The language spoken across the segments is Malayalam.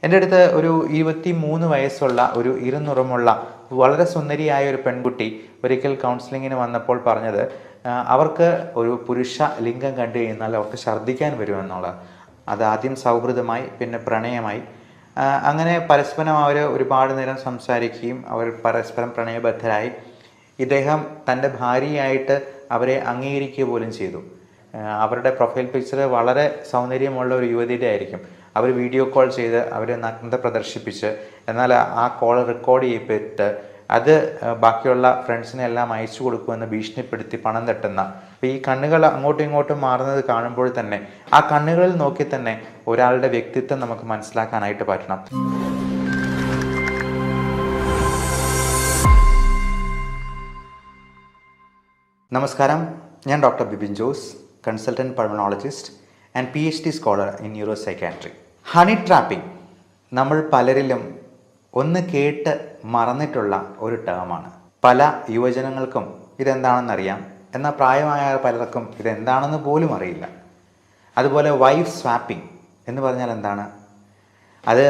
എൻ്റെ അടുത്ത് ഒരു 23 വയസ്സുള്ള ഒരു ഇരുനിറമുള്ള വളരെ സുന്ദരിയായ ഒരു പെൺകുട്ടി ഒരിക്കൽ കൗൺസിലിങ്ങിന് വന്നപ്പോൾ പറഞ്ഞത് അവർക്ക് ഒരു പുരുഷ ലിംഗം കണ്ടു കഴിഞ്ഞാൽ അവർക്ക് ഛർദ്ദിക്കാൻ വരുമെന്നുള്ളത്. അത് ആദ്യം സൗഹൃദമായി, പിന്നെ പ്രണയമായി. അങ്ങനെ പരസ്പരം അവർ ഒരുപാട് നേരം സംസാരിക്കുകയും അവർ പരസ്പരം പ്രണയബദ്ധരായി. ഇദ്ദേഹം തൻ്റെ ഭാര്യയായിട്ട് അവരെ അംഗീകരിക്കുക പോലും ചെയ്തു. അവരുടെ പ്രൊഫൈൽ പിക്ചർ വളരെ സൗന്ദര്യമുള്ള ഒരു യുവതിയുടെ ആയിരിക്കും. അവർ വീഡിയോ കോൾ ചെയ്ത് അവർ നഗ്നത പ്രദർശിപ്പിച്ച്, എന്നാൽ ആ കോൾ റെക്കോർഡ് ചെയ്യപ്പെട്ട് അത് ബാക്കിയുള്ള ഫ്രണ്ട്സിനെ എല്ലാം അയച്ചു കൊടുക്കുമെന്ന് ഭീഷണിപ്പെടുത്തി പണം തട്ടുന്ന. അപ്പോൾ ഈ കണ്ണുകൾ അങ്ങോട്ടും ഇങ്ങോട്ടും മാറുന്നത് കാണുമ്പോൾ തന്നെ ആ കണ്ണുകളിൽ നോക്കി തന്നെ ഒരാളുടെ വ്യക്തിത്വം നമുക്ക് മനസ്സിലാക്കാനായിട്ട് പറ്റണം. നമസ്കാരം, ഞാൻ doctor Bibin Jose, consultant pulmonologist and PhD scholar in neuro psychiatry. Honey trapping നമ്മൾ പലരിലും ഒന്ന് കേട്ട് മറന്നിട്ടുള്ള ഒരു ടേമാണ്. പല യുവജനങ്ങൾക്കും ഇതെന്താണെന്നറിയാം, എന്നാൽ പ്രായമായ പലർക്കും ഇതെന്താണെന്ന് പോലും അറിയില്ല. അതുപോലെ വൈഫ് സ്വാപ്പിംഗ് എന്ന് പറഞ്ഞാൽ എന്താണ്? അത്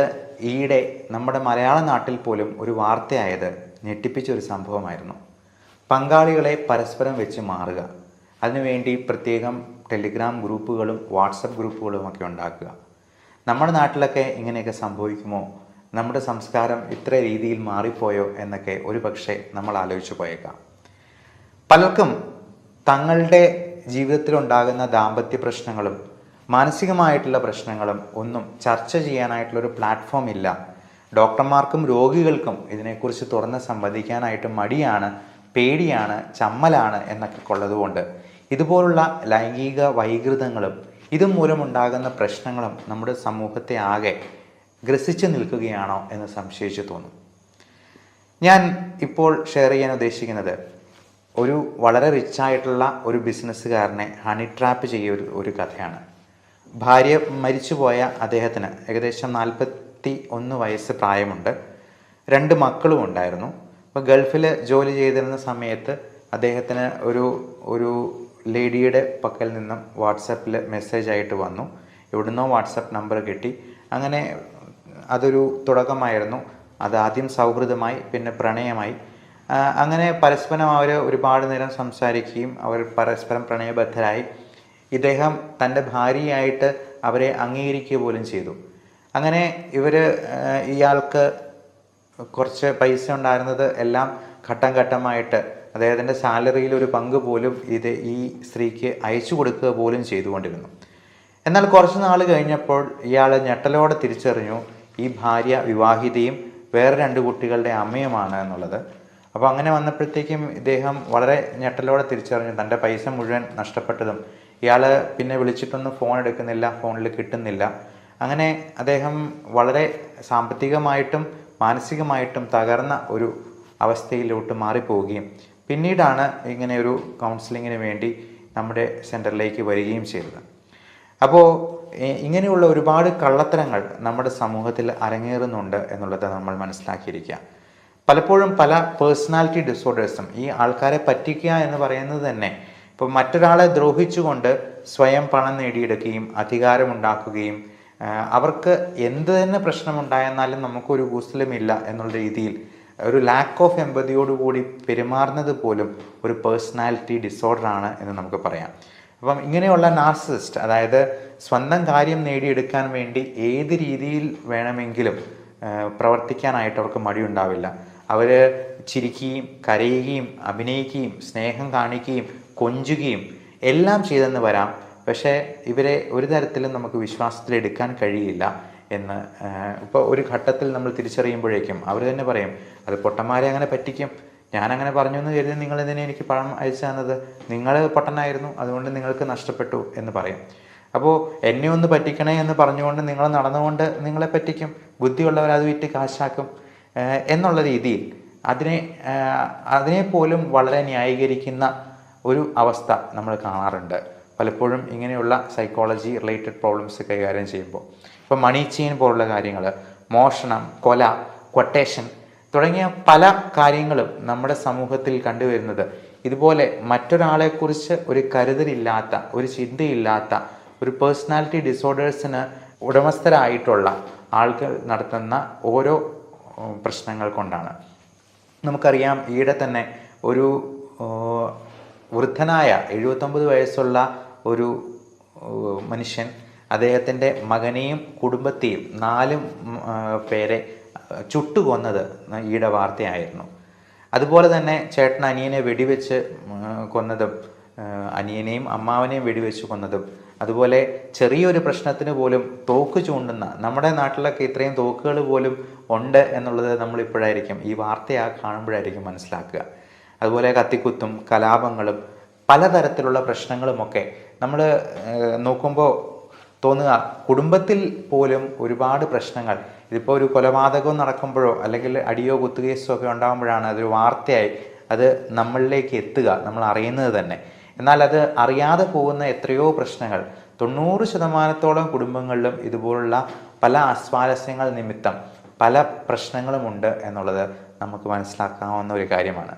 ഈയിടെ നമ്മുടെ മലയാള നാട്ടിൽ പോലും ഒരു വാർത്തയായത് ഞെട്ടിപ്പിച്ചൊരു സംഭവമായിരുന്നു. പങ്കാളികളെ പരസ്പരം വെച്ച് മാറുക, അതിനുവേണ്ടി പ്രത്യേകം ടെലിഗ്രാം ഗ്രൂപ്പുകളും വാട്സപ്പ് ഗ്രൂപ്പുകളും ഒക്കെ ഉണ്ടാക്കുക. നമ്മുടെ നാട്ടിലൊക്കെ ഇങ്ങനെയൊക്കെ സംഭവിക്കുമോ? നമ്മുടെ സംസ്കാരം ഇത്ര രീതിയിൽ മാറിപ്പോയോ എന്നൊക്കെ ഒരു പക്ഷേ നമ്മൾ ആലോചിച്ചു പോയേക്കാം. പലർക്കും തങ്ങളുടെ ജീവിതത്തിലുണ്ടാകുന്ന ദാമ്പത്യ പ്രശ്നങ്ങളും മാനസികമായിട്ടുള്ള പ്രശ്നങ്ങളും ഒന്നും ചർച്ച ചെയ്യാനായിട്ടുള്ളൊരു പ്ലാറ്റ്ഫോം ഇല്ല. ഡോക്ടർമാർക്കും രോഗികൾക്കും ഇതിനെക്കുറിച്ച് തുറന്ന് സംവദിക്കാനായിട്ട് മടിയാണ്, പേടിയാണ്, ചമ്മലാണ് എന്നൊക്കെ ഉള്ളതുകൊണ്ട് ഇതുപോലുള്ള ലൈംഗിക വൈകൃതങ്ങളും ഇതുമൂലമുണ്ടാകുന്ന പ്രശ്നങ്ങളും നമ്മുടെ സമൂഹത്തെ ആകെ ഗ്രസിച്ചു നിൽക്കുകയാണോ എന്ന് സംശയിച്ചു തോന്നും. ഞാൻ ഇപ്പോൾ ഷെയർ ചെയ്യാൻ ഉദ്ദേശിക്കുന്നത് ഒരു വളരെ റിച്ചായിട്ടുള്ള ഒരു ബിസിനസ്സുകാരനെ ഹണി ട്രാപ്പ് ചെയ്യ ഒരു കഥയാണ്. ഭാര്യ മരിച്ചുപോയ അദ്ദേഹത്തിന് ഏകദേശം 41 വയസ്സ് പ്രായമുണ്ട്. 2 മക്കളും ഉണ്ടായിരുന്നു. അപ്പോൾ ഗൾഫിൽ ജോലി ചെയ്തിരുന്ന സമയത്ത് അദ്ദേഹത്തിന് ഒരു ലേഡിയുടെ പക്കൽ നിന്നും വാട്സപ്പിൽ മെസ്സേജ് ആയിട്ട് വന്നു. എവിടുന്നോ വാട്സപ്പ് നമ്പർ കിട്ടി. അങ്ങനെ അതൊരു തുടക്കമായിരുന്നു. അത് ആദ്യം സൗഹൃദമായി, പിന്നെ പ്രണയമായി. അങ്ങനെ പരസ്പരം അവർ ഒരുപാട് നേരം സംസാരിക്കുകയും അവർ പരസ്പരം പ്രണയബദ്ധരായി. ഇദ്ദേഹം തൻ്റെ ഭാര്യയായിട്ട് അവരെ അംഗീകരിക്കുക പോലും ചെയ്തു. അങ്ങനെ ഇയാൾക്ക് കുറച്ച് പൈസ ഉണ്ടായിരുന്നത് എല്ലാം ഘട്ടം ഘട്ടമായിട്ട് അദ്ദേഹത്തിൻ്റെ സാലറിയിൽ ഒരു പങ്ക് പോലും ഈ സ്ത്രീക്ക് അയച്ചു കൊടുക്കുക പോലും ചെയ്തുകൊണ്ടിരുന്നു. എന്നാൽ കുറച്ച് നാൾ കഴിഞ്ഞപ്പോൾ ഇയാൾ ഞെട്ടലോടെ തിരിച്ചറിഞ്ഞു ഈ ഭാര്യ വിവാഹിതയും വേറെ 2 കുട്ടികളുടെ അമ്മയുമാണ് എന്നുള്ളത്. അപ്പോൾ അങ്ങനെ വന്നപ്പോഴത്തേക്കും ഇദ്ദേഹം വളരെ ഞെട്ടലോടെ തിരിച്ചറിഞ്ഞു തൻ്റെ പൈസ മുഴുവൻ നഷ്ടപ്പെട്ടതും. ഇയാൾ പിന്നെ വിളിച്ചിട്ടൊന്നും ഫോൺ എടുക്കുന്നില്ല, ഫോണിൽ കിട്ടുന്നില്ല. അങ്ങനെ അദ്ദേഹം വളരെ സാമ്പത്തികമായിട്ടും മാനസികമായിട്ടും തകർന്ന ഒരു അവസ്ഥയിലോട്ട് മാറിപ്പോവുകയും പിന്നീടാണ് ഇങ്ങനെ ഒരു കൗൺസിലിങ്ങിന് വേണ്ടി നമ്മുടെ സെൻറ്ററിലേക്ക് വരികയും ചെയ്തത്. അപ്പോൾ ഇങ്ങനെയുള്ള ഒരുപാട് കള്ളത്തരങ്ങൾ നമ്മുടെ സമൂഹത്തിൽ അരങ്ങേറുന്നുണ്ട് എന്നുള്ളത് നമ്മൾ മനസ്സിലാക്കിയിരിക്കുക. പലപ്പോഴും പല പേഴ്സണാലിറ്റി ഡിസോർഡേഴ്സും ഈ ആൾക്കാരെ പറ്റിക്കുക എന്ന് പറയുന്നത് തന്നെ ഇപ്പോൾ മറ്റൊരാളെ ദ്രോഹിച്ചുകൊണ്ട് സ്വയം പണം നേടിയെടുക്കുകയും അധികാരമുണ്ടാക്കുകയും അവർക്ക് എന്ത് തന്നെ പ്രശ്നമുണ്ടായെന്നാലും നമുക്കൊരു കൂസലുമില്ല എന്നുള്ള രീതിയിൽ ഒരു ലാക്ക് ഓഫ് എമ്പതിയോടുകൂടി പെരുമാറുന്നത് പോലും ഒരു പേഴ്സണാലിറ്റി ഡിസോർഡറാണ് എന്ന് നമുക്ക് പറയാം. അപ്പം ഇങ്ങനെയുള്ള നാർസിസിസ്റ്റ്, അതായത് സ്വന്തം കാര്യം നേടിയെടുക്കാൻ വേണ്ടി ഏത് രീതിയിൽ വേണമെങ്കിലും പ്രവർത്തിക്കാനായിട്ട് അവർക്ക് മടിയുണ്ടാവില്ല. അവർ ചിരിക്കുകയും കരയുകയും അഭിനയിക്കുകയും സ്നേഹം കാണിക്കുകയും കൊഞ്ചുകയും എല്ലാം ചെയ്തെന്ന് വരാം. പക്ഷേ ഇവരെ ഒരു തരത്തിലും നമുക്ക് വിശ്വാസത്തിലെടുക്കാൻ കഴിയില്ല എന്ന് ഇപ്പോൾ ഒരു ഘട്ടത്തിൽ നമ്മൾ തിരിച്ചറിയുമ്പോഴേക്കും അവർ തന്നെ പറയും, അത് പൊട്ടന്മാരെ അങ്ങനെ പറ്റിക്കും, ഞാനങ്ങനെ പറഞ്ഞു എന്ന് കരുതി നിങ്ങളെന്തിനെ എനിക്ക് പണം അയച്ചു തന്നത്, നിങ്ങൾ പൊട്ടനായിരുന്നു, അതുകൊണ്ട് നിങ്ങൾക്ക് നഷ്ടപ്പെട്ടു എന്ന് പറയും. അപ്പോൾ എന്നെ ഒന്ന് പറ്റിക്കണേ എന്ന് പറഞ്ഞുകൊണ്ട് നിങ്ങൾ നടന്നുകൊണ്ട് നിങ്ങളെ പറ്റിക്കും, ബുദ്ധിയുള്ളവർ അത് വിറ്റ് കാശാക്കും എന്നുള്ള രീതിയിൽ അതിനെ പോലും വളരെ ന്യായീകരിക്കുന്ന ഒരു അവസ്ഥ നമ്മൾ കാണാറുണ്ട് പലപ്പോഴും ഇങ്ങനെയുള്ള സൈക്കോളജി റിലേറ്റഡ് പ്രോബ്ലംസ് കൈകാര്യം ചെയ്യുമ്പോൾ. ഇപ്പോൾ മണി ചെയിൻ പോലുള്ള കാര്യങ്ങൾ, മോഷണം, കൊല, ക്വട്ടേഷൻ തുടങ്ങിയ പല കാര്യങ്ങളും നമ്മുടെ സമൂഹത്തിൽ കണ്ടുവരുന്നത് ഇതുപോലെ മറ്റൊരാളെക്കുറിച്ച് ഒരു കരുതലില്ലാത്ത, ഒരു ചിന്തയില്ലാത്ത, ഒരു പേഴ്സണാലിറ്റി ഡിസോർഡേഴ്സിന് ഉടമസ്ഥരായിട്ടുള്ള ആളുകൾ നടത്തുന്ന ഓരോ പ്രശ്നങ്ങൾ കൊണ്ടാണ്. നമുക്കറിയാം, ഈയിടെ തന്നെ ഒരു വൃദ്ധനായ 79 വയസ്സുള്ള ഒരു മനുഷ്യൻ അദ്ദേഹത്തിൻ്റെ മകനെയും കുടുംബത്തെയും 4 പേരെ ചുട്ടുകൊന്നത് ഈയിടെ വാർത്തയായിരുന്നു. അതുപോലെ തന്നെ ചേട്ടൻ അനിയനെ വെടിവെച്ച് കൊന്നതും, അനിയനെയും അമ്മാവനെയും വെടിവെച്ച് കൊന്നതും, അതുപോലെ ചെറിയൊരു പ്രശ്നത്തിന് പോലും തോക്ക് ചൂണ്ടുന്ന, നമ്മുടെ നാട്ടിലൊക്കെ ഇത്രയും തോക്കുകൾ പോലും ഉണ്ട് എന്നുള്ളത് നമ്മളിപ്പോഴായിരിക്കും ഈ വാർത്തയാ കാണുമ്പോഴായിരിക്കും മനസ്സിലാക്കുക. അതുപോലെ കത്തിക്കുത്തും കലാപങ്ങളും പലതരത്തിലുള്ള പ്രശ്നങ്ങളുമൊക്കെ നമ്മൾ നോക്കുമ്പോൾ തോന്നുക, കുടുംബത്തിൽ പോലും ഒരുപാട് പ്രശ്നങ്ങൾ. ഇതിപ്പോൾ ഒരു കൊലപാതകം നടക്കുമ്പോഴോ അല്ലെങ്കിൽ അടിയോ കുത്തുകേസോ ഒക്കെ ഉണ്ടാകുമ്പോഴാണ് അതൊരു വാർത്തയായി അത് നമ്മളിലേക്ക് എത്തുക, നമ്മൾ അറിയുന്നത് തന്നെ. എന്നാൽ അത് അറിയാതെ പോകുന്ന എത്രയോ പ്രശ്നങ്ങൾ 90% കുടുംബങ്ങളിലും ഇതുപോലുള്ള പല അസ്വാരസ്യങ്ങൾ നിമിത്തം പല പ്രശ്നങ്ങളുമുണ്ട് എന്നുള്ളത് നമുക്ക് മനസ്സിലാക്കാവുന്ന ഒരു കാര്യമാണ്.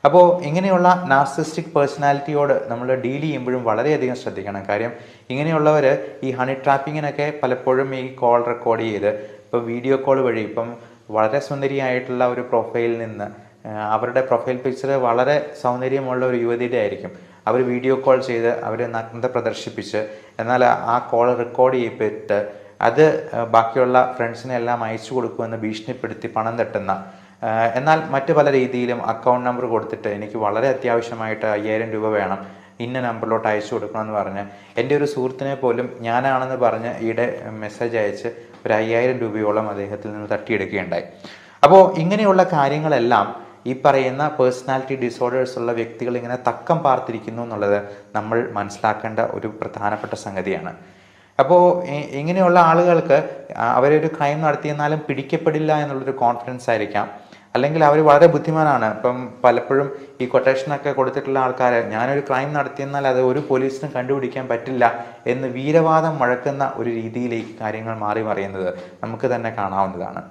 അപ്പോൾ ഇങ്ങനെയുള്ള നാർസിസ്റ്റിക് പേഴ്സണാലിറ്റിയോട് നമ്മൾ ഡീൽ ചെയ്യുമ്പോഴും വളരെയധികം ശ്രദ്ധിക്കണം. കാര്യം ഇങ്ങനെയുള്ളവർ ഈ ഹണി ട്രാപ്പിങ്ങിനൊക്കെ പലപ്പോഴും ഈ കോൾ റെക്കോർഡ് ചെയ്ത്, ഇപ്പോൾ വീഡിയോ കോൾ വഴി, ഇപ്പം വളരെ സുന്ദരിയായിട്ടുള്ള ഒരു പ്രൊഫൈലിൽ നിന്ന് അവരുടെ പ്രൊഫൈൽ പിക്ചർ വളരെ സൗന്ദര്യമുള്ള ഒരു യുവതിയുടെ ആയിരിക്കും, അവർ വീഡിയോ കോൾ ചെയ്ത് അവർ നഗ്നത പ്രദർശിപ്പിച്ച്, എന്നാൽ ആ കോൾ റെക്കോർഡ് ചെയ്യപ്പെട്ട് അത് ബാക്കിയുള്ള ഫ്രണ്ട്സിനെല്ലാം അയച്ചു കൊടുക്കുമെന്ന് ഭീഷണിപ്പെടുത്തി പണം തട്ടുന്ന, എന്നാൽ മറ്റു പല രീതിയിലും അക്കൗണ്ട് നമ്പർ കൊടുത്തിട്ട് എനിക്ക് വളരെ അത്യാവശ്യമായിട്ട് 5000 രൂപ വേണം, ഇന്ന നമ്പറിലോട്ട് അയച്ചു കൊടുക്കണമെന്ന് പറഞ്ഞ്, എൻ്റെ ഒരു സുഹൃത്തിനെ പോലും ഞാനാണെന്ന് പറഞ്ഞ് ഈയിടെ മെസ്സേജ് അയച്ച് ഒരു 5000 രൂപയോളം അദ്ദേഹത്തിൽ നിന്ന് തട്ടിയെടുക്കുകയുണ്ടായി. അപ്പോൾ ഇങ്ങനെയുള്ള കാര്യങ്ങളെല്ലാം ഈ പറയുന്ന പേഴ്സണാലിറ്റി ഡിസോർഡേഴ്സ് ഉള്ള വ്യക്തികൾ ഇങ്ങനെ തക്കം പാർത്തിരിക്കുന്നു എന്നുള്ളത് നമ്മൾ മനസ്സിലാക്കേണ്ട ഒരു പ്രധാനപ്പെട്ട സംഗതിയാണ്. അപ്പോൾ ഇങ്ങനെയുള്ള ആളുകൾക്ക് അവരൊരു ക്രൈം നടത്തിയെന്നാലും പിടിക്കപ്പെടില്ല എന്നുള്ളൊരു കോൺഫിഡൻസ് ആയിരിക്കാം, അല്ലെങ്കിൽ അവർ വളരെ ബുദ്ധിമാനാണ്. ഇപ്പം പലപ്പോഴും ഈ കൊട്ടേഷനൊക്കെ കൊടുത്തിട്ടുള്ള ആൾക്കാർ, ഞാനൊരു ക്രൈം നടത്തിയെന്നാൽ അത് ഒരു പോലീസിനും കണ്ടുപിടിക്കാൻ പറ്റില്ല എന്ന് വീരവാദം മുഴക്കുന്ന ഒരു രീതിയിലേക്ക് കാര്യങ്ങൾ മാറി മറിയുന്നത് നമുക്ക് തന്നെ കാണാവുന്നതാണ്.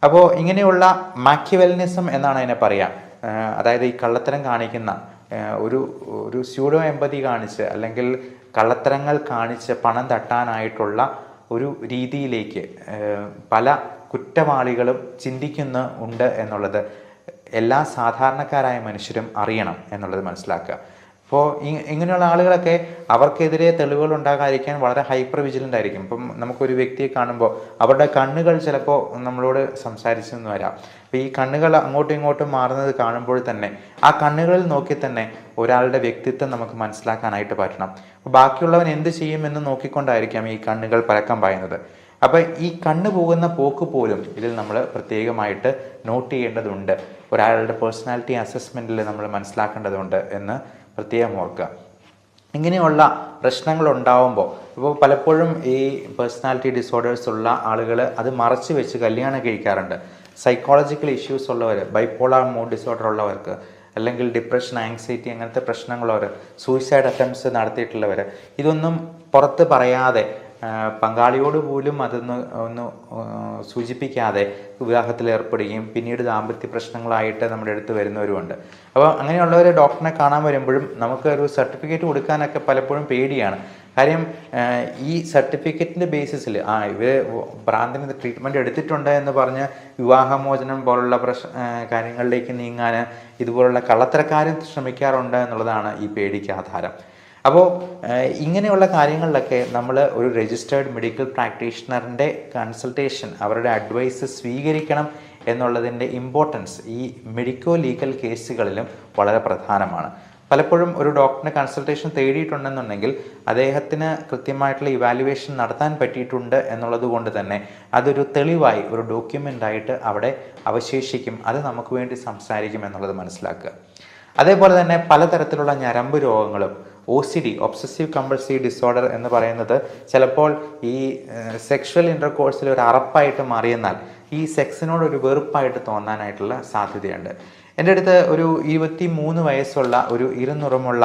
അപ്പോൾ ഇങ്ങനെയുള്ള മാക്കിവെലിനിസം എന്നാണ് അതിനെ പറയുക. അതായത് ഈ കള്ളത്തരം കാണിക്കുന്ന ഒരു സ്യൂഡോ എമ്പതി കാണിച്ച് അല്ലെങ്കിൽ കള്ളത്തരങ്ങൾ കാണിച്ച് പണം തട്ടാനായിട്ടുള്ള ഒരു രീതിയിലേക്ക് പല കുറ്റവാളികളും ചിന്തിക്കുന്നുണ്ട് എന്നുള്ളത് എല്ലാ സാധാരണക്കാരായ മനുഷ്യരും അറിയണം എന്നുള്ളത് മനസ്സിലാക്കുക. അപ്പോൾ ഇങ്ങനെയുള്ള ആളുകളൊക്കെ അവർക്കെതിരെ തെളിവുകൾ ഉണ്ടാകാതിരിക്കാൻ വളരെ ഹൈപ്പർ വിജിലൻ്റ് ആയിരിക്കും. ഇപ്പം നമുക്കൊരു വ്യക്തിയെ കാണുമ്പോൾ അവരുടെ കണ്ണുകൾ ചിലപ്പോൾ നമ്മളോട് സംസാരിച്ചെന്ന് വരാം. അപ്പോൾ ഈ കണ്ണുകൾ അങ്ങോട്ടും ഇങ്ങോട്ടും മാറുന്നത് കാണുമ്പോൾ തന്നെ ആ കണ്ണുകളിൽ നോക്കി തന്നെ ഒരാളുടെ വ്യക്തിത്വം നമുക്ക് മനസ്സിലാക്കാനായിട്ട് പറ്റണം. ബാക്കിയുള്ളവൻ എന്ത് ചെയ്യുമെന്ന് നോക്കിക്കൊണ്ടായിരിക്കാം ഈ കണ്ണുകൾ പരക്കം പായുന്നത്. അപ്പോൾ ഈ കണ്ണ് പോകുന്ന പോക്ക് പോലും ഇതിൽ നമ്മൾ പ്രത്യേകമായിട്ട് നോട്ട് ചെയ്യേണ്ടതുണ്ട്. ഒരാളുടെ പേഴ്സണാലിറ്റി അസസ്മെൻറ്റിൽ നമ്മൾ മനസ്സിലാക്കേണ്ടതുണ്ട് എന്ന് പ്രത്യേകം ഓർക്കുക. ഇങ്ങനെയുള്ള പ്രശ്നങ്ങൾ ഉണ്ടാവുമ്പോൾ ഇപ്പോൾ പലപ്പോഴും ഈ പേഴ്സണാലിറ്റി ഡിസോർഡേഴ്സ് ഉള്ള ആളുകൾ അത് മറച്ചു വെച്ച് കല്യാണം കഴിക്കാറുണ്ട്. സൈക്കോളജിക്കൽ ഇഷ്യൂസ് ഉള്ളവർ, ബൈപ്പോളാർ മൂഡ് ഡിസോർഡർ ഉള്ളവർക്ക്, അല്ലെങ്കിൽ ഡിപ്രഷൻ, ആങ്സൈറ്റി അങ്ങനത്തെ പ്രശ്നങ്ങളുള്ളവർ, സൂയിസൈഡ് അറ്റംപ്റ്റ്സ് നടത്തിയിട്ടുള്ളവർ, ഇതൊന്നും പുറത്ത് പറയാതെ പങ്കാളിയോട് പോലും ഒന്ന് സൂചിപ്പിക്കാതെ വിവാഹത്തിൽ ഏർപ്പെടുകയും പിന്നീട് ദാമ്പത്യ പ്രശ്നങ്ങളായിട്ട് നമ്മുടെ അടുത്ത് വരുന്നവരുമുണ്ട്. അപ്പോൾ അങ്ങനെയുള്ളവർ ഡോക്ടറിനെ കാണാൻ വരുമ്പോഴും നമുക്ക് ഒരു സർട്ടിഫിക്കറ്റ് കൊടുക്കാനൊക്കെ പലപ്പോഴും പേടിയാണ്. കാര്യം ഈ സർട്ടിഫിക്കറ്റിൻ്റെ ബേസിസിൽ ഇവർ ഭ്രാന്തിന് ട്രീറ്റ്മെൻറ്റ് എടുത്തിട്ടുണ്ട് എന്ന് പറഞ്ഞ് വിവാഹമോചനം പോലുള്ള കാര്യങ്ങളിലേക്ക് നീങ്ങാൻ ഇതുപോലുള്ള കള്ളത്തരക്കാരും ശ്രമിക്കാറുണ്ട് എന്നുള്ളതാണ് ഈ പേടിക്ക് ആധാരം. അപ്പോൾ ഇങ്ങനെയുള്ള കാര്യങ്ങളിലൊക്കെ നമ്മൾ ഒരു രജിസ്റ്റേർഡ് മെഡിക്കൽ പ്രാക്ടീഷണറിൻ്റെ കൺസൾട്ടേഷൻ, അവരുടെ അഡ്വൈസ് സ്വീകരിക്കണം എന്നുള്ളതിൻ്റെ ഇമ്പോർട്ടൻസ് ഈ മെഡിക്കോ ലീഗൽ കേസുകളിലും വളരെ പ്രധാനമാണ്. പലപ്പോഴും ഒരു ഡോക്ടറിനെ കൺസൾട്ടേഷൻ തേടിയിട്ടുണ്ടെന്നുണ്ടെങ്കിൽ അദ്ദേഹത്തിന് കൃത്യമായിട്ടുള്ള ഇവാലുവേഷൻ നടത്താൻ പറ്റിയിട്ടുണ്ട് എന്നുള്ളത് കൊണ്ട് തന്നെ അതൊരു തെളിവായി, ഒരു ഡോക്യുമെൻ്റായിട്ട് അവിടെ അവശേഷിക്കും. അത് നമുക്ക് വേണ്ടി സംസാരിക്കും എന്നുള്ളത് മനസ്സിലാക്കുക. അതേപോലെ തന്നെ പലതരത്തിലുള്ള ഞരമ്പ് രോഗങ്ങളും, OCD, ഒബ്സസീവ് കമ്പൾസീവ് ഡിസോർഡർ എന്ന് പറയുന്നത് ചിലപ്പോൾ ഈ സെക്ഷൽ ഇൻ്റർകോഴ്സിൽ ഒരു അറപ്പായിട്ട് മാറിയെന്നാൽ ഈ സെക്സിനോടൊരു വെറുപ്പായിട്ട് തോന്നാനായിട്ടുള്ള സാധ്യതയുണ്ട്. എൻ്റെ അടുത്ത് ഒരു 23 വയസ്സുള്ള ഒരു ഇരുനിറമുള്ള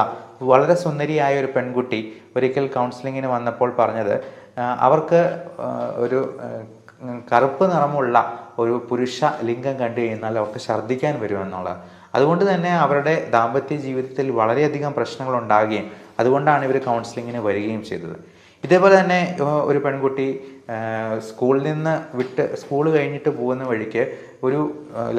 വളരെ സുന്ദരിയായ ഒരു പെൺകുട്ടി ഒരിക്കൽ കൗൺസിലിങ്ങിന് വന്നപ്പോൾ പറഞ്ഞത്, അവർക്ക് ഒരു കറുപ്പ് നിറമുള്ള ഒരു പുരുഷ ലിംഗം കണ്ടു കഴിഞ്ഞാൽ അവർക്ക് ഛർദ്ദിക്കാൻ വരുമെന്നുള്ളത്. അതുകൊണ്ട് തന്നെ അവരുടെ ദാമ്പത്യ ജീവിതത്തിൽ വളരെയധികം പ്രശ്നങ്ങൾ ഉണ്ടാകുകയും അതുകൊണ്ടാണ് ഇവർ കൗൺസിലിങ്ങിന് വരികയും ചെയ്തത്. ഇതേപോലെ തന്നെ ഒരു പെൺകുട്ടി സ്കൂളിൽ നിന്ന് സ്കൂൾ കഴിഞ്ഞിട്ട് പോകുന്ന വഴിക്ക് ഒരു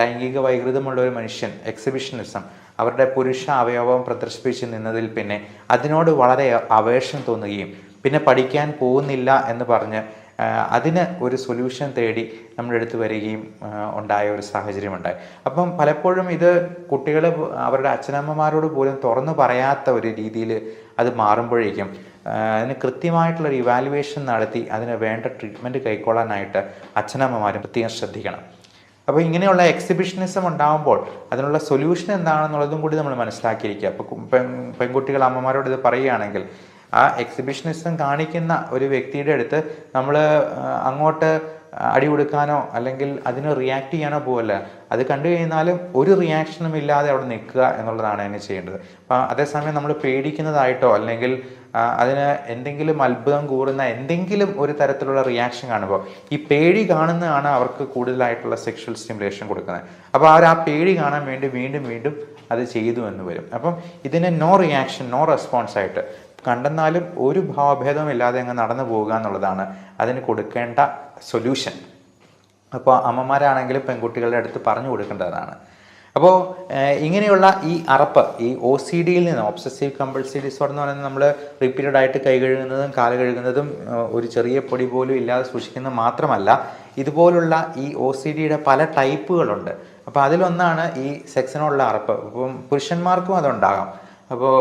ലൈംഗിക വൈകൃതമുള്ള ഒരു മനുഷ്യൻ എക്സിബിഷനിസം അവരുടെ പുരുഷ അവയവം പ്രദർശിപ്പിച്ച് നിന്നതിൽ പിന്നെ അതിനോട് വളരെ അവേഷം തോന്നുകയും പിന്നെ പഠിക്കാൻ പോകുന്നില്ല എന്ന് പറഞ്ഞ് അതിന് ഒരു സൊല്യൂഷൻ തേടി നമ്മുടെ അടുത്ത് വരികയും ഉണ്ടായ ഒരു സാഹചര്യമുണ്ടായി. അപ്പം പലപ്പോഴും ഇത് കുട്ടികൾ അവരുടെ അച്ഛനമ്മമാരോട് പോലും തുറന്നു പറയാത്ത ഒരു രീതിയിൽ അത് മാറുമ്പോഴേക്കും അതിന് കൃത്യമായിട്ടുള്ളൊരു ഇവാലുവേഷൻ നടത്തി അതിന് വേണ്ട ട്രീറ്റ്മെൻറ്റ് കൈക്കൊള്ളാനായിട്ട് അച്ഛനമ്മമാരും പ്രത്യേകം ശ്രദ്ധിക്കണം. അപ്പോൾ ഇങ്ങനെയുള്ള എക്സിബിഷനിസം ഉണ്ടാകുമ്പോൾ അതിനുള്ള സൊല്യൂഷൻ എന്താണെന്നുള്ളതും കൂടി നമ്മൾ മനസ്സിലാക്കിയിരിക്കുക. അപ്പോൾ പെൺകുട്ടികൾ അമ്മമാരോട് ഇത് പറയുകയാണെങ്കിൽ ആ എക്സിബിഷനിസം കാണിക്കുന്ന ഒരു വ്യക്തിയുടെ അടുത്ത് നമ്മൾ അങ്ങോട്ട് അടി കൊടുക്കാനോ അല്ലെങ്കിൽ അതിന് റിയാക്ട് ചെയ്യാനോ പോകല്ല. അത് കണ്ടു കഴിഞ്ഞാലും ഒരു റിയാക്ഷനും ഇല്ലാതെ അവിടെ നിൽക്കുക എന്നുള്ളതാണ് അതിന് ചെയ്യേണ്ടത്. അപ്പം അതേസമയം നമ്മൾ പേടിക്കുന്നതായിട്ടോ അല്ലെങ്കിൽ അതിന് എന്തെങ്കിലും അത്ഭുതം കൂറുന്ന എന്തെങ്കിലും ഒരു തരത്തിലുള്ള റിയാക്ഷൻ കാണുമ്പോൾ ഈ പേടി കാണുന്നതാണ് അവർക്ക് കൂടുതലായിട്ടുള്ള സെക്ഷൽ സ്റ്റിമുലേഷൻ കൊടുക്കുന്നത്. അപ്പോൾ അവർ ആ പേടി കാണാൻ വേണ്ടി വീണ്ടും വീണ്ടും അത് ചെയ്തു എന്ന് വരും. അപ്പം ഇതിന് നോ റിയാക്ഷൻ നോ റെസ്പോൺസ് ആയിട്ട് കണ്ടെന്നാലും ഒരു ഭാവഭേദവും ഇല്ലാതെ അങ്ങ് നടന്നു പോവുക എന്നുള്ളതാണ് അതിന് കൊടുക്കേണ്ട സൊല്യൂഷൻ. അപ്പോൾ അമ്മമാരാണെങ്കിലും പെൺകുട്ടികളുടെ അടുത്ത് പറഞ്ഞു കൊടുക്കേണ്ടതാണ്. അപ്പോൾ ഇങ്ങനെയുള്ള ഈ അറപ്പ് ഈ OCDയിൽ നിന്ന് ഒബ്സസീവ് കമ്പൾസീവ് ഡിസോർഡർ എന്ന് പറയുന്നത് നമ്മൾ റിപ്പീറ്റഡായിട്ട് കൈ കഴുകുന്നതും കാല് കഴുകുന്നതും ഒരു ചെറിയ പൊടി പോലും ഇല്ലാതെ സൂക്ഷിക്കുന്നത് മാത്രമല്ല, ഇതുപോലുള്ള ഈ OCDയുടെ പല ടൈപ്പുകളുണ്ട്. അപ്പോൾ അതിലൊന്നാണ് ഈ സെക്സിനോടുള്ള അറപ്പ്. ഇപ്പം പുരുഷന്മാർക്കും അതുണ്ടാകാം. അപ്പോൾ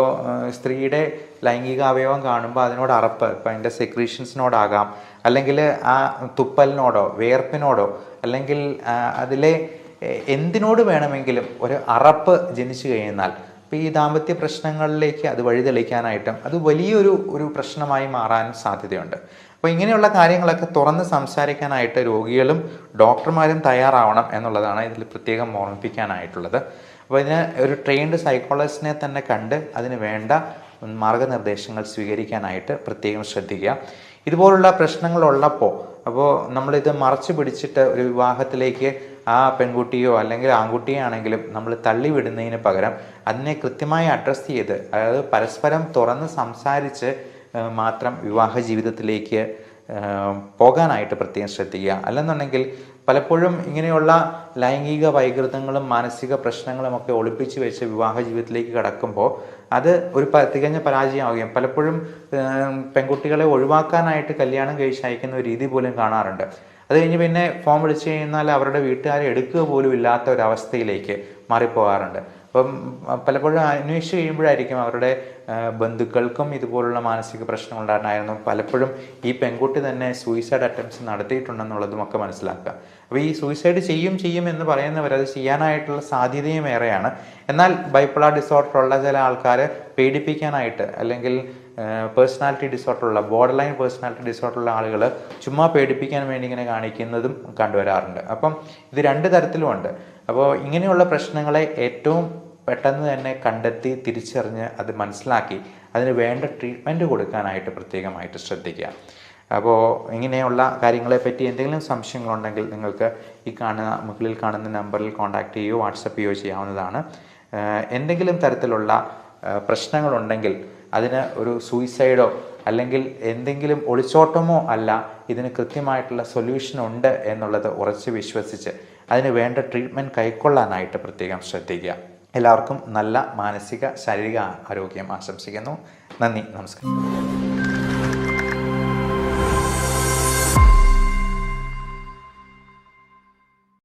സ്ത്രീയുടെ ലൈംഗിക അവയവം കാണുമ്പോൾ അതിനോട് അറപ്പ്, ഇപ്പം അതിൻ്റെ സെക്രീഷൻസിനോടാകാം, അല്ലെങ്കിൽ ആ തുപ്പലിനോടോ വിയർപ്പിനോടോ അല്ലെങ്കിൽ അതിലെ എന്തിനോട് വേണമെങ്കിലും ഒരു അറപ്പ് ജനിച്ചു കഴിഞ്ഞാൽ ഇപ്പോൾ ഈ ദാമ്പത്യ പ്രശ്നങ്ങളിലേക്ക് അത് വഴിതെളിക്കാനായിട്ടും അത് വലിയൊരു പ്രശ്നമായി മാറാനും സാധ്യതയുണ്ട്. അപ്പോൾ ഇങ്ങനെയുള്ള കാര്യങ്ങളൊക്കെ തുറന്ന് സംസാരിക്കാനായിട്ട് രോഗികളും ഡോക്ടർമാരും തയ്യാറാവണം എന്നുള്ളതാണ് ഇതിൽ പ്രത്യേകം ഓർമ്മിപ്പിക്കാനായിട്ടുള്ളത്. അപ്പോൾ ഇതിന് ഒരു ട്രെയിൻഡ് സൈക്കോളജിസ്റ്റിനെ തന്നെ കണ്ട് അതിന് വേണ്ട മാർഗനിർദ്ദേശങ്ങൾ സ്വീകരിക്കാനായിട്ട് പ്രത്യേകം ശ്രദ്ധിക്കുക. ഇതുപോലുള്ള പ്രശ്നങ്ങളുള്ളപ്പോൾ അപ്പോൾ നമ്മളിത് മറച്ചു പിടിച്ചിട്ട് ഒരു വിവാഹത്തിലേക്ക് ആ പെൺകുട്ടിയോ അല്ലെങ്കിൽ ആൺകുട്ടിയോ ആണെങ്കിലും നമ്മൾ തള്ളിവിടുന്നതിന് പകരം അതിനെ കൃത്യമായി അഡ്രസ്സ് ചെയ്ത്, അതായത് പരസ്പരം തുറന്ന് സംസാരിച്ച് മാത്രം വിവാഹ ജീവിതത്തിലേക്ക് പോകാനായിട്ട് പ്രത്യേകം ശ്രദ്ധിക്കുക. അല്ലെന്നുണ്ടെങ്കിൽ പലപ്പോഴും ഇങ്ങനെയുള്ള ലൈംഗിക വൈകൃതങ്ങളും മാനസിക പ്രശ്നങ്ങളും ഒക്കെ ഒളിപ്പിച്ച് വെച്ച് വിവാഹ ജീവിതത്തിലേക്ക് കടക്കുമ്പോൾ അത് ഒരു തികഞ്ഞ പരാജയമാവുകയും പലപ്പോഴും പെൺകുട്ടികളെ ഒഴിവാക്കാനായിട്ട് കല്യാണം കഴിച്ച് അയക്കുന്ന ഒരു രീതി പോലും കാണാറുണ്ട്. അത് കഴിഞ്ഞ് പിന്നെ ഫോം വിളിച്ചു കഴിഞ്ഞാൽ അവരുടെ വീട്ടുകാരെ എടുക്കുക പോലും ഇല്ലാത്ത ഒരവസ്ഥയിലേക്ക് മാറിപ്പോകാറുണ്ട്. അപ്പം പലപ്പോഴും അന്വേഷിച്ച് കഴിയുമ്പോഴായിരിക്കും അവരുടെ ബന്ധുക്കൾക്കും ഇതുപോലുള്ള മാനസിക പ്രശ്നം ഉണ്ടായിരുന്നു. പലപ്പോഴും ഈ പെൺകുട്ടി തന്നെ സൂയിസൈഡ് അറ്റംപ്റ്റ്സ് നടത്തിയിട്ടുണ്ടെന്നുള്ളതും ഒക്കെ മനസ്സിലാക്കുക. അപ്പോൾ ഈ സൂയിസൈഡ് ചെയ്യും എന്ന് പറയുന്നവർ അത് ചെയ്യാനായിട്ടുള്ള സാധ്യതയും ഏറെയാണ്. എന്നാൽ ബൈപ്പോളാർ ഡിസോർഡർ ഉള്ള ചില ആൾക്കാരെ പേടിപ്പിക്കാനായിട്ട് അല്ലെങ്കിൽ പേഴ്സണാലിറ്റി ഡിസോർഡറുള്ള ബോർഡർ ലൈൻ പേഴ്സണാലിറ്റി ഡിസോർഡറുള്ള ആളുകൾ ചുമ്മാ പേടിപ്പിക്കാൻ വേണ്ടി ഇങ്ങനെ കാണിക്കുന്നതും കണ്ടുവരാറുണ്ട്. അപ്പം ഇത് രണ്ട് തരത്തിലുമുണ്ട്. അപ്പോൾ ഇങ്ങനെയുള്ള പ്രശ്നങ്ങളെ ഏറ്റവും പെട്ടെന്ന് തന്നെ കണ്ടെത്തി തിരിച്ചറിഞ്ഞ് അത് മനസ്സിലാക്കി അതിന് വേണ്ട ട്രീറ്റ്മെൻറ്റ് കൊടുക്കാനായിട്ട് പ്രത്യേകമായിട്ട് ശ്രദ്ധിക്കുക. അപ്പോൾ ഇങ്ങനെയുള്ള കാര്യങ്ങളെപ്പറ്റി എന്തെങ്കിലും സംശയങ്ങളുണ്ടെങ്കിൽ നിങ്ങൾക്ക് ഈ മുകളിൽ കാണുന്ന നമ്പറിൽ കോൺടാക്റ്റ് ചെയ്യുകയോ വാട്സപ്പ് ചെയ്യുകയോ ചെയ്യാവുന്നതാണ്. എന്തെങ്കിലും തരത്തിലുള്ള പ്രശ്നങ്ങളുണ്ടെങ്കിൽ അതിന് ഒരു സൂയിസൈഡോ അല്ലെങ്കിൽ എന്തെങ്കിലും ഒളിച്ചോട്ടമോ അല്ല, ഇതിന് കൃത്യമായിട്ടുള്ള സൊല്യൂഷൻ ഉണ്ട് എന്നുള്ളത് ഉറച്ച് വിശ്വസിച്ച് അതിന് വേണ്ട ട്രീറ്റ്മെൻറ്റ് കൈക്കൊള്ളാനായിട്ട് പ്രത്യേകം ശ്രദ്ധിക്കുക. എല്ലാവർക്കും നല്ല മാനസിക ശാരീരിക ആരോഗ്യം ആശംസിക്കുന്നു. നന്ദി, നമസ്കാരം.